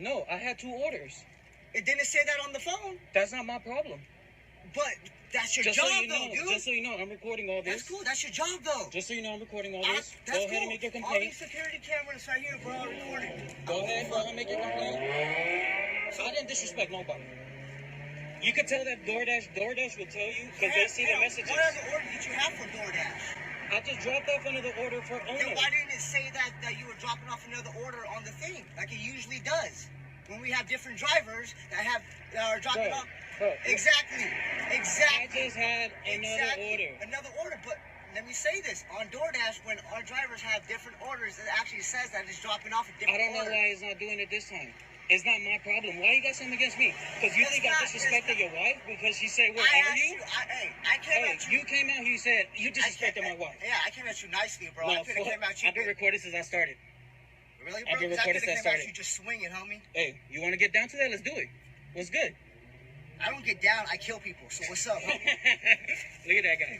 No, I had 2 orders. It didn't say that on the phone. That's not my problem. But that's your Just job, so you know, though, dude. Just so you know, I'm recording all this. That's cool. That's your job, though. Just so you know, I'm recording all this. That's Go ahead cool. and make your All complaint. these security cameras right here, bro, recording. Go ahead and make your complaint. I didn't disrespect nobody. You could tell that Doordash will tell you because they see the messages. What other order did you have for Doordash? I just dropped off another order for owner. Then why didn't it say that you were dropping off another order on the thing like it usually does? When we have different drivers that are dropping off. Exactly. I just had another order. But let me say this. On Doordash, when our drivers have different orders, it actually says that it's dropping off a different order. I don't know why he's not doing it this time. It's not my problem. Why you got something against me? Because you think I disrespected your wife? Because she said, where are you? I came at you. You came out here, you said, you disrespected my wife. Yeah, I came at you nicely, bro. No, I could have came at you. I've been recording since I started. Really, bro? I've been recording since I started. You just swinging, homie. Hey, you want to get down to that? Let's do it. What's good? I don't get down. I kill people. So what's up, homie? Look at that guy.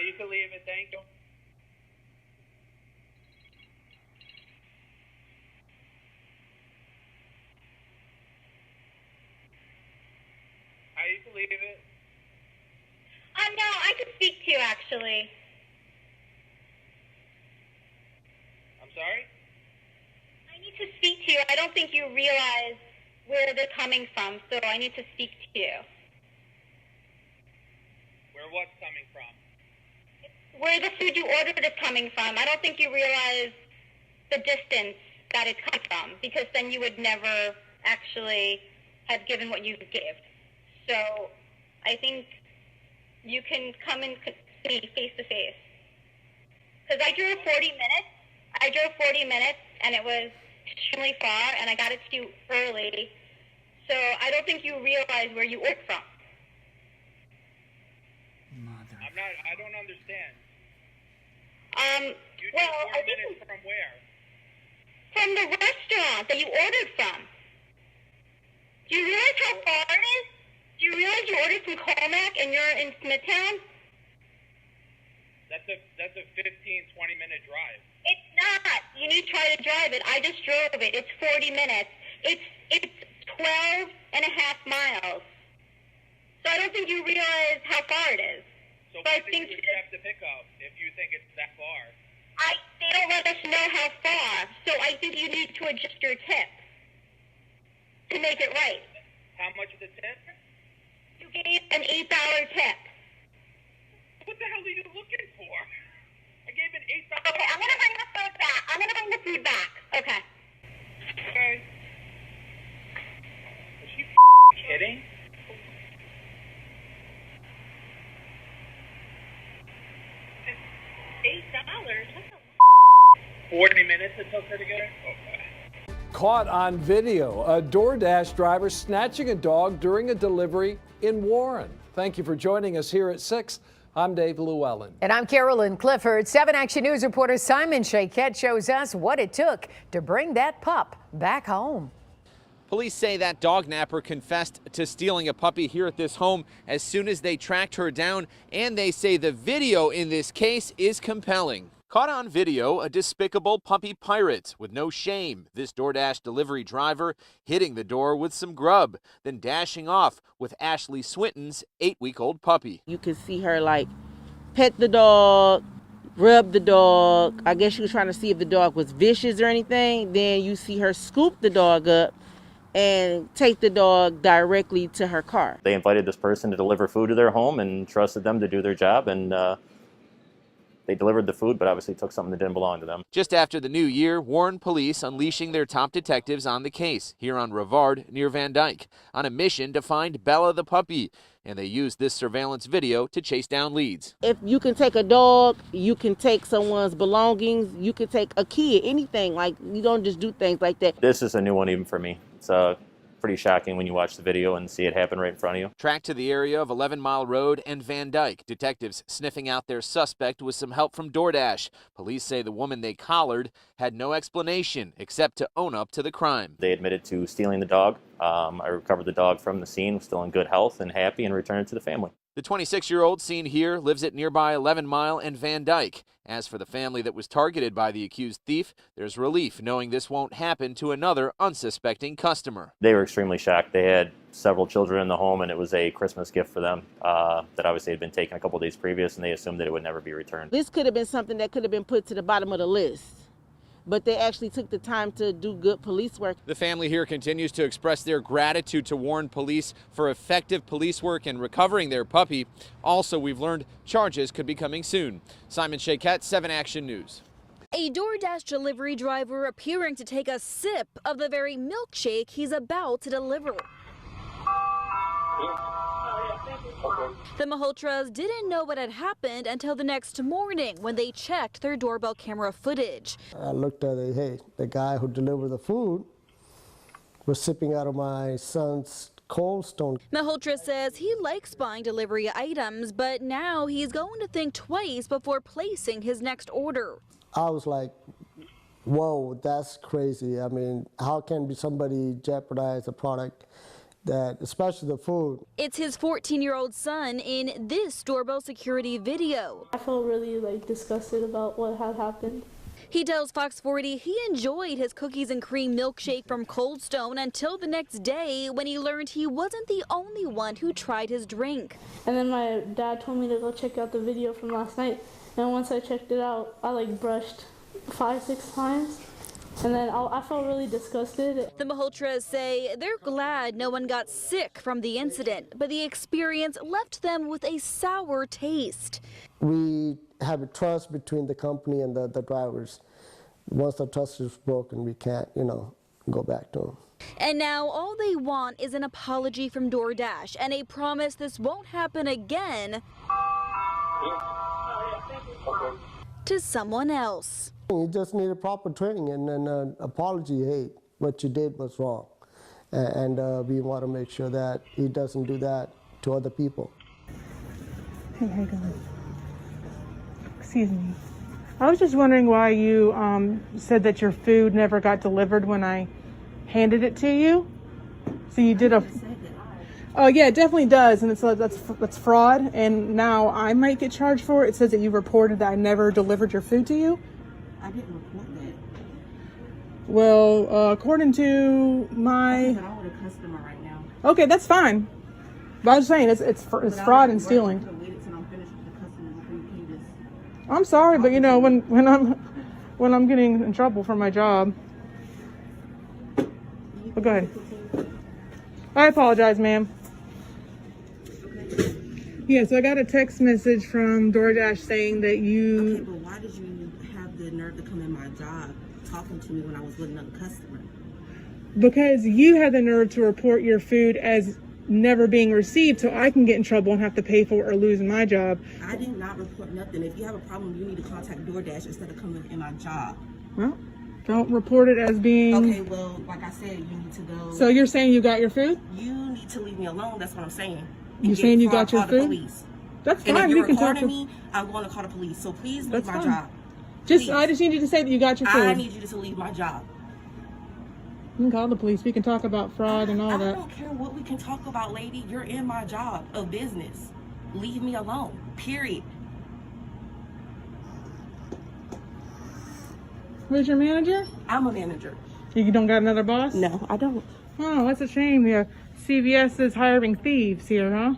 You can leave it. Thank you. You can leave it. No, I could speak to you, actually. I'm sorry? I need to speak to you. I don't think you realize where they're coming from, so I need to speak to you. Where what's coming from? Where the food you ordered is coming from. I don't think you realize the distance that it's come from, because then you would never actually have given what you gave. So I think you can come and see me face to face. Because I drove 40 minutes, and it was extremely far, and I got it to you early. So I don't think you realize where you ordered from. I don't understand. You well, 4 minutes from where? From the restaurant that you ordered from. Do you realize how far it is? Do you realize you ordered from Colmac and you're in Smithtown? That's a 15, 20-minute drive. It's not. You need to try to drive it. I just drove it. It's 40 minutes. It's 12 and a half miles. So I don't think you realize how far it is. So why did you accept the pickup if you think it's that far? They don't let us know how far. So I think you need to adjust your tip to make it right. How much is the tip? You gave an $8 tip. What the hell are you looking for? I gave an $8. Okay, I'm going to bring the food back. Okay. Okay. Is she kidding? $8? 40 minutes it took her to get it? Okay. Caught on video, a Doordash driver snatching a dog during a delivery in Warren. Thank you for joining us here at 6. I'm Dave Llewellyn. And I'm Carolyn Clifford. 7 Action News reporter Simon Shakette shows us what it took to bring that pup back home. Police say that dog napper confessed to stealing a puppy here at this home as soon as they tracked her down, and they say the video in this case is compelling. Caught on video, a despicable puppy pirate with no shame. This Doordash delivery driver hitting the door with some grub, then dashing off with Ashley Swinton's 8-week-old puppy. You could see her like pet the dog, rub the dog. I guess she was trying to see if the dog was vicious or anything. Then you see her scoop the dog up and take the dog directly to her car. They invited this person to deliver food to their home and trusted them to do their job, and they delivered the food, but obviously took something that didn't belong to them. Just after the new year, Warren police unleashing their top detectives on the case here on Rivard near Van Dyke on a mission to find Bella the puppy. And they used this surveillance video to chase down leads. If you can take a dog, you can take someone's belongings, you can take a kid, anything. Like, you don't just do things like that. This is a new one even for me. It's pretty shocking when you watch the video and see it happen right in front of you. Tracked to the area of 11 Mile Road and Van Dyke, detectives sniffing out their suspect with some help from Doordash. Police say the woman they collared had no explanation except to own up to the crime. They admitted to stealing the dog. I recovered the dog from the scene, still in good health and happy, and returned it to the family. The 26-year-old seen here lives at nearby 11 Mile and Van Dyke. As for the family that was targeted by the accused thief, there's relief knowing this won't happen to another unsuspecting customer. They were extremely shocked. They had several children in the home, and it was a Christmas gift for them that obviously had been taken a couple days previous, and they assumed that it would never be returned. This could have been something that could have been put to the bottom of the list, but they actually took the time to do good police work. The family here continues to express their gratitude to Warren police for effective police work in recovering their puppy. Also, we've learned charges could be coming soon. Simon Shakette, 7 Action News. A Doordash delivery driver appearing to take a sip of the very milkshake he's about to deliver. The Malhotras didn't know what had happened until the next morning when they checked their doorbell camera footage. I looked at it, hey, the guy who delivered the food was sipping out of my son's Cold Stone. Malhotra says he likes buying delivery items, but now he's going to think twice before placing his next order. I was like, whoa, that's crazy. I mean, how can somebody jeopardize a product that, especially the food? It's his 14-year-old son in this doorbell security video. I felt really disgusted about what had happened. He tells Fox 40 he enjoyed his cookies and cream milkshake from Cold Stone until the next day when he learned he wasn't the only one who tried his drink. And then my dad told me to go check out the video from last night. And once I checked it out, I brushed 5-6 times. And then I felt really disgusted. The Malhotras say they're glad no one got sick from the incident, but the experience left them with a sour taste. We have a trust between the company and the drivers. Once the trust is broken, we can't, go back to them. And now all they want is an apology from Doordash and a promise this won't happen again to someone else. You just need a proper training and an apology. Hey, what you did was wrong. And we want to make sure that he doesn't do that to other people. Hey, how you doing? Excuse me. I was just wondering why you said that your food never got delivered when I handed it to you. So you did a... Oh yeah, it definitely does, and that's fraud. And now I might get charged for it. It says that you reported that I never delivered your food to you. I didn't report that. Well, according to my... I'm with a customer right now. Okay, that's fine. But I was saying it's fraud and stealing. I'm sorry, but when I'm getting in trouble for my job. But go ahead. I apologize, ma'am. Yeah, so I got a text message from Doordash saying that you... Okay, but why did you have the nerve to come in my job talking to me when I was with another customer? Because you had the nerve to report your food as never being received, so I can get in trouble and have to pay for it or lose my job. I did not report nothing. If you have a problem, you need to contact Doordash instead of coming in my job. Well, don't report it as being... Okay, well, like I said, you need to go... So you're saying you got your food? You need to leave me alone. That's what I'm saying. You're saying you got your food? Police. That's fine. And if you're we can talk to me, I'm going to call the police. So please leave my job. I just need you to say that you got your food. I need you to leave my job. You can call the police. We can talk about fraud and all that. I don't care what we can talk about, lady. You're in my job of business. Leave me alone. Period. Who's your manager? I'm a manager. You don't got another boss? No, I don't. Oh, that's a shame. Yeah, CVS is hiring thieves here, huh?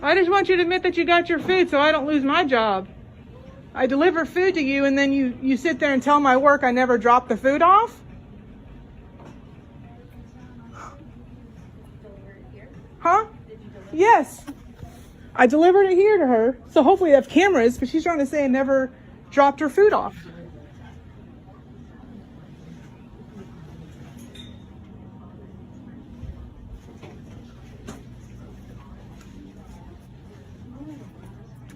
I just want you to admit that you got your food so I don't lose my job. I deliver food to you and then you sit there and tell my work I never dropped the food off? Huh? Yes. I delivered it here to her. So hopefully they have cameras, but she's trying to say I never dropped her food off.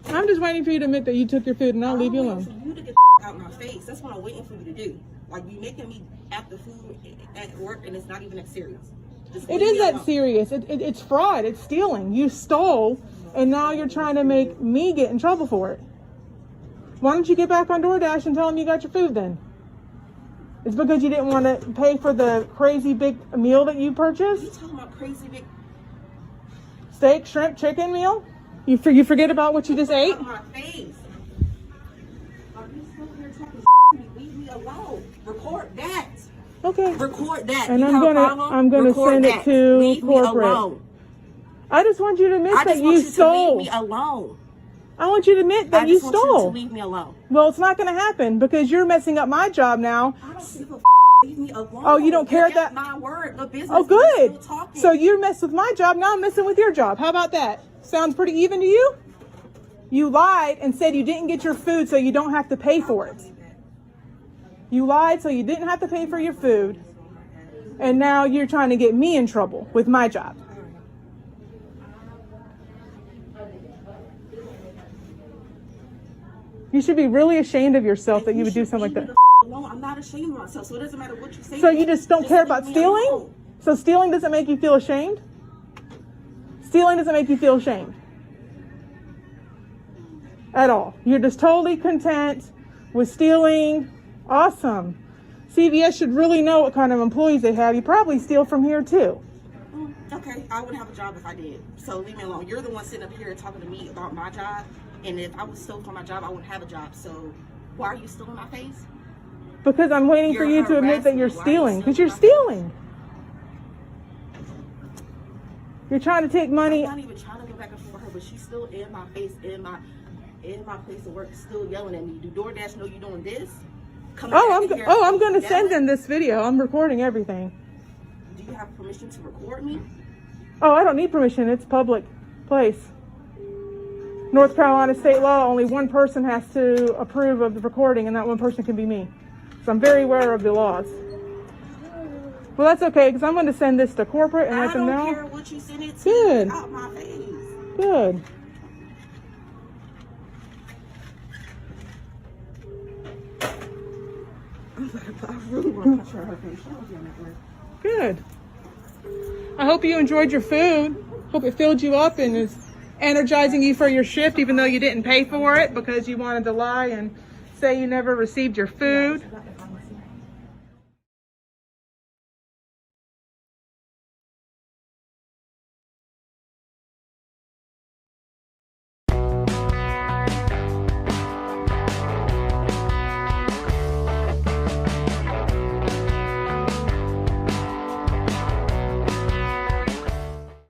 I'm just waiting for you to admit that you took your food and I'll leave you alone. I'm waiting for you to get out my face. That's what I'm waiting for you to do. You making me act the food at work and it's not even that serious. It is that serious. It's fraud. It's stealing. You stole and now you're trying to make me get in trouble for it. Why don't you get back on Doordash and tell them you got your food then? It's because you didn't want to pay for the crazy big meal that you purchased? You talking about crazy big steak, shrimp, chicken meal? You forget about what you just ate? My face. Are you still here talking shit? Leave me alone. Record that. Okay. Record that. And you I'm gonna send it to Leave corporate. Me alone. I just want you to admit that you stole. Leave me alone. I want you to admit that you stole. I just want you to leave me alone. Well, it's not going to happen because you're messing up my job now. I don't give a leave me alone. Oh, you don't care that? My word. The business. Oh, good. Still talking. So you mess with my job, now I'm messing with your job. How about that? Sounds pretty even to you? You lied and said you didn't get your food so you don't have to pay for it. You lied so you didn't have to pay for your food. And now you're trying to get me in trouble with my job. You should be really ashamed of yourself that you would do something like that. No, I'm not ashamed of myself, so it doesn't matter what you say. So you just don't care about stealing? So stealing doesn't make you feel ashamed? Stealing doesn't make you feel ashamed at all. You're just totally content with stealing. Awesome. CVS should really know what kind of employees they have. You probably steal from here too. Okay, I would have a job if I did. So leave me alone. You're the one sitting up here talking to me about my job. And if I was still for my job, I wouldn't have a job. So why are you still in my face? Because I'm waiting for you to admit that you're stealing. Because you're stealing. You're trying to take money. I'm not even trying to go back and forth with her, but she's still in my face, in my place of work, still yelling at me. Do DoorDash know you're doing this? I'm going to send them this video. I'm recording everything. Do you have permission to record me? Oh, I don't need permission. It's public place. North Carolina state law, only one person has to approve of the recording, and that one person can be me. So I'm very aware of the laws. Well, that's okay, because I'm going to send this to corporate and let them know. I don't care what you send it to. Good. Out my face. Good. I really want to punch her in her face. Good. I hope you enjoyed your food. Hope it filled you up and is energizing you for your shift, even though you didn't pay for it because you wanted to lie and say you never received your food.